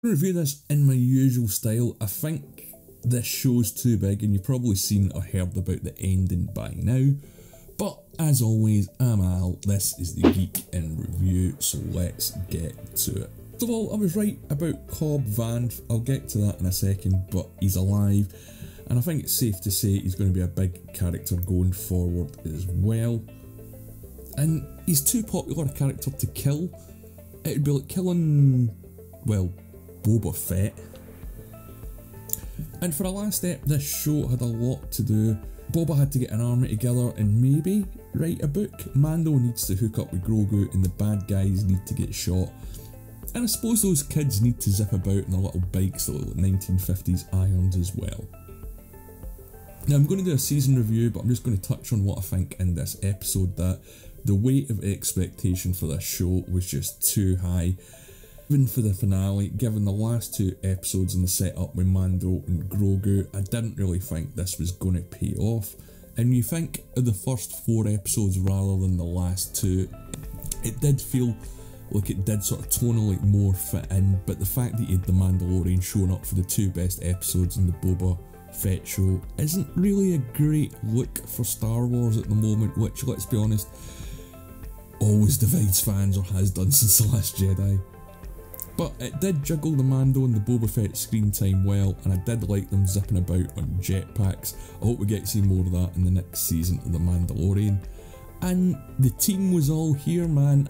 Review this in my usual style. I think this show's too big and you've probably seen or heard about the ending by now. But as always, I'm Al, this is the Geek in Review, so let's get to it. First of all, I was right about Cobb Vanth. I'll get to that in a second, but he's alive. And I think it's safe to say he's going to be a big character going forward as well. And he's too popular a character to kill. It'd be like killing, well, Boba Fett. And for the last step, this show had a lot to do. Boba had to get an army together and maybe write a book. Mando needs to hook up with Grogu and the bad guys need to get shot. And I suppose those kids need to zip about in their little bikes that look like 1950s irons as well. Now I'm going to do a season review, but I'm just going to touch on what I think in this episode, that the weight of expectation for this show was just too high. Even for the finale, given the last two episodes and the setup with Mando and Grogu, I didn't really think this was going to pay off. And you think of the first 4 episodes rather than the last 2, it did feel like it did sort of tonally more fit in, but the fact that you had the Mandalorian showing up for the 2 best episodes in the Boba Fett show isn't really a great look for Star Wars at the moment, which, let's be honest, always divides fans, or has done since The Last Jedi. But it did juggle the Mando and the Boba Fett screen time well, and I did like them zipping about on jetpacks. I hope we get to see more of that in the next season of The Mandalorian. And the team was all here, man,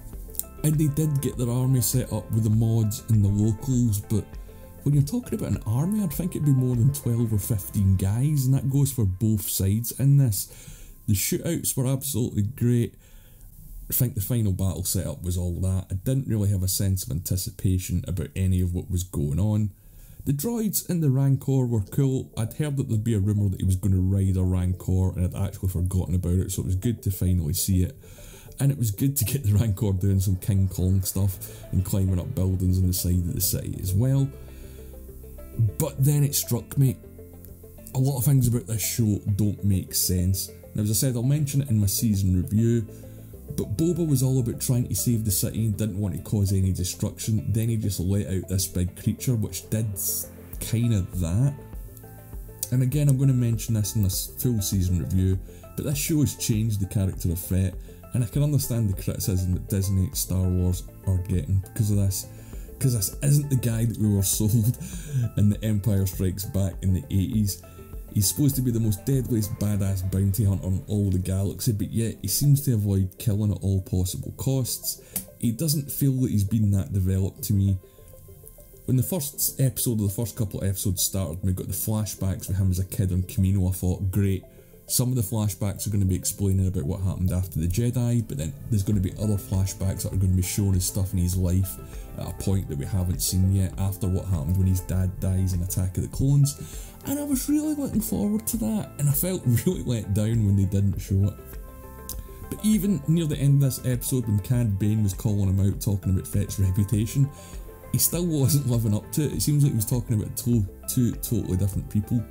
and they did get their army set up with the mods and the locals, but when you're talking about an army, I'd think it'd be more than 12 or 15 guys, and that goes for both sides in this. The shootouts were absolutely great. I think the final battle setup was all that. I didn't really have a sense of anticipation about any of what was going on. The droids and the Rancor were cool. I'd heard that there'd be a rumour that he was going to ride a Rancor, and I'd actually forgotten about it, so it was good to finally see it. And it was good to get the Rancor doing some King Kong stuff and climbing up buildings on the side of the city as well. But then it struck me, a lot of things about this show don't make sense. Now, as I said, I'll mention it in my season review, but Boba was all about trying to save the city and didn't want to cause any destruction. Then he just let out this big creature, which did kind of that. And again, I'm going to mention this in this full season review, but this show has changed the character of Fett, and I can understand the criticism that Disney, Star Wars are getting because of this. Because this isn't the guy that we were sold in The Empire Strikes Back in the 80s. He's supposed to be the most deadliest badass bounty hunter in all the galaxy, but yet he seems to avoid killing at all possible costs. He doesn't feel that he's been that developed to me. When the first episode, or the first couple of episodes started, we got the flashbacks with him as a kid on Kamino. I thought, great. Some of the flashbacks are going to be explaining about what happened after the Jedi, but then there's going to be other flashbacks that are going to be showing his stuff in his life at a point that we haven't seen yet, after what happened when his dad dies in Attack of the Clones. And I was really looking forward to that, and I felt really let down when they didn't show it. But even near the end of this episode, when Cad Bane was calling him out, talking about Fett's reputation, he still wasn't living up to it. It seems like he was talking about two totally different people.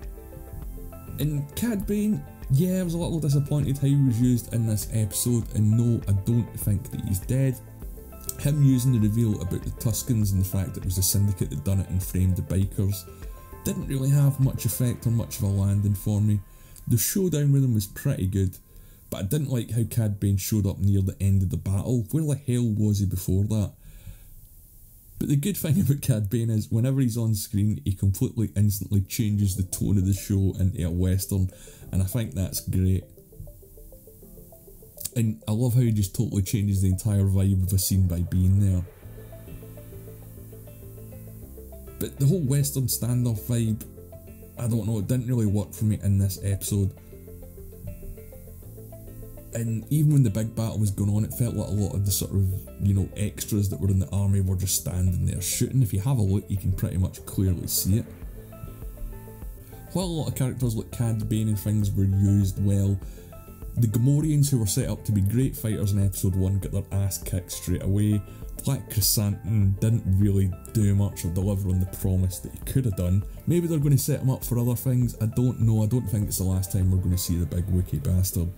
And Cad Bane, yeah, I was a little disappointed how he was used in this episode, and no, I don't think that he's dead. Him using the reveal about the Tuskens and the fact that it was the Syndicate that done it and framed the bikers didn't really have much effect on much of a landing for me. The showdown with him was pretty good, but I didn't like how Cad Bane showed up near the end of the battle. Where the hell was he before that? But the good thing about Cad Bane is, whenever he's on screen, he completely instantly changes the tone of the show into a western, and I think that's great. And I love how he just totally changes the entire vibe of a scene by being there. But the whole western standoff vibe, I don't know, it didn't really work for me in this episode. And even when the big battle was going on, it felt like a lot of the sort of, you know, extras that were in the army were just standing there shooting. If you have a look, you can pretty much clearly see it. While a lot of characters like Cad Bane and things were used well, the Gamorreans, who were set up to be great fighters in episode 1, got their ass kicked straight away. Black Chrysanthemum didn't really do much or deliver on the promise that he could have done. Maybe they're going to set him up for other things, I don't know. I don't think it's the last time we're going to see the big Wookiee bastard.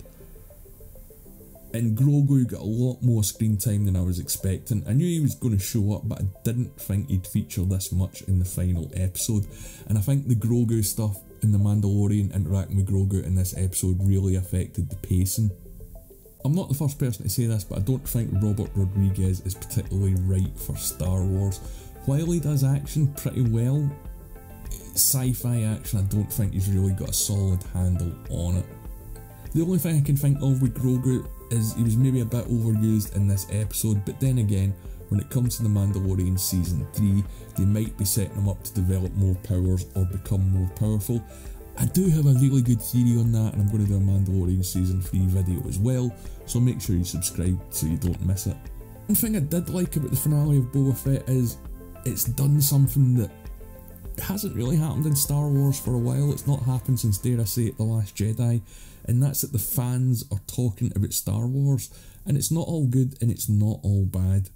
And Grogu got a lot more screen time than I was expecting. I knew he was going to show up, but I didn't think he'd feature this much in the final episode. And I think the Grogu stuff in The Mandalorian interacting with Grogu in this episode really affected the pacing. I'm not the first person to say this, but I don't think Robert Rodriguez is particularly right for Star Wars. While he does action pretty well, sci-fi action, I don't think he's really got a solid handle on it. The only thing I can think of with Grogu is he was maybe a bit overused in this episode, but then again, when it comes to The Mandalorian Season 3, they might be setting him up to develop more powers or become more powerful. I do have a really good theory on that, and I'm going to do a Mandalorian Season 3 video as well, so make sure you subscribe so you don't miss it. One thing I did like about the finale of Boba Fett is it's done something that hasn't really happened in Star Wars for a while. It's not happened since, dare I say it, The Last Jedi, and that's that the fans are talking about Star Wars, and it's not all good and it's not all bad.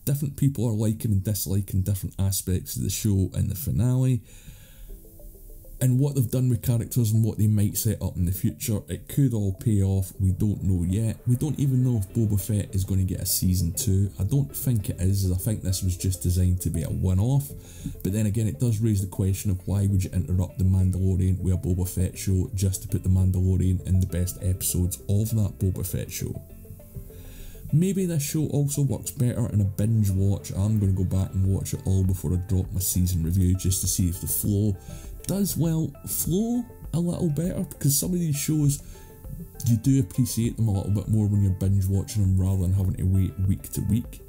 Different people are liking and disliking different aspects of the show in the finale, and what they've done with characters and what they might set up in the future. It could all pay off, we don't know yet. We don't even know if Boba Fett is going to get a Season 2. I don't think it is, as I think this was just designed to be a one-off. But then again, it does raise the question of why would you interrupt The Mandalorian with a Boba Fett show just to put The Mandalorian in the best episodes of that Boba Fett show. Maybe this show also works better in a binge watch. I'm going to go back and watch it all before I drop my season review just to see if the flow does, well, flow a little better, because some of these shows, you do appreciate them a little bit more when you're binge watching them rather than having to wait week to week.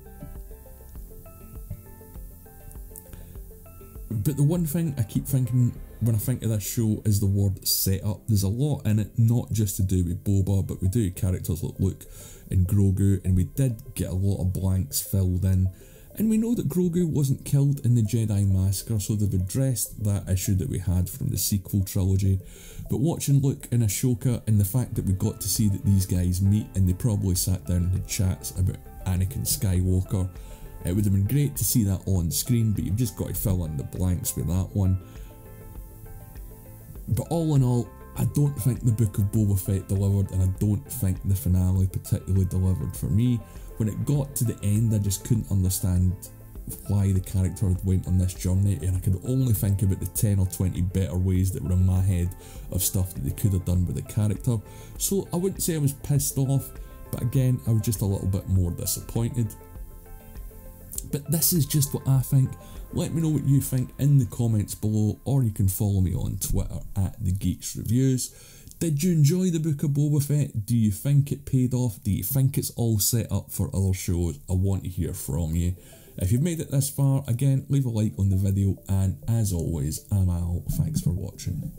But the one thing I keep thinking when I think of this show is the word setup. There's a lot in it, not just to do with Boba, but we do characters like Luke and Grogu, and we did get a lot of blanks filled in. And we know that Grogu wasn't killed in the Jedi Massacre, so they've addressed that issue that we had from the sequel trilogy. But watching Luke and Ahsoka, and the fact that we got to see that these guys meet, and they probably sat down and had chats about Anakin Skywalker, it would have been great to see that on screen, but you've just got to fill in the blanks with that one. But all in all, I don't think the Book of Boba Fett delivered, and I don't think the finale particularly delivered for me. When it got to the end, I just couldn't understand why the character went on this journey, and I could only think about the 10 or 20 better ways that were in my head of stuff that they could have done with the character. So I wouldn't say I was pissed off, but again, I was just a little bit more disappointed. But this is just what I think. Let me know what you think in the comments below, or you can follow me on Twitter at The Geeks Reviews. Did you enjoy the Book of Boba Fett? Do you think it paid off? Do you think it's all set up for other shows? I want to hear from you. If you've made it this far, again, leave a like on the video, and as always, I'm Al. Thanks for watching.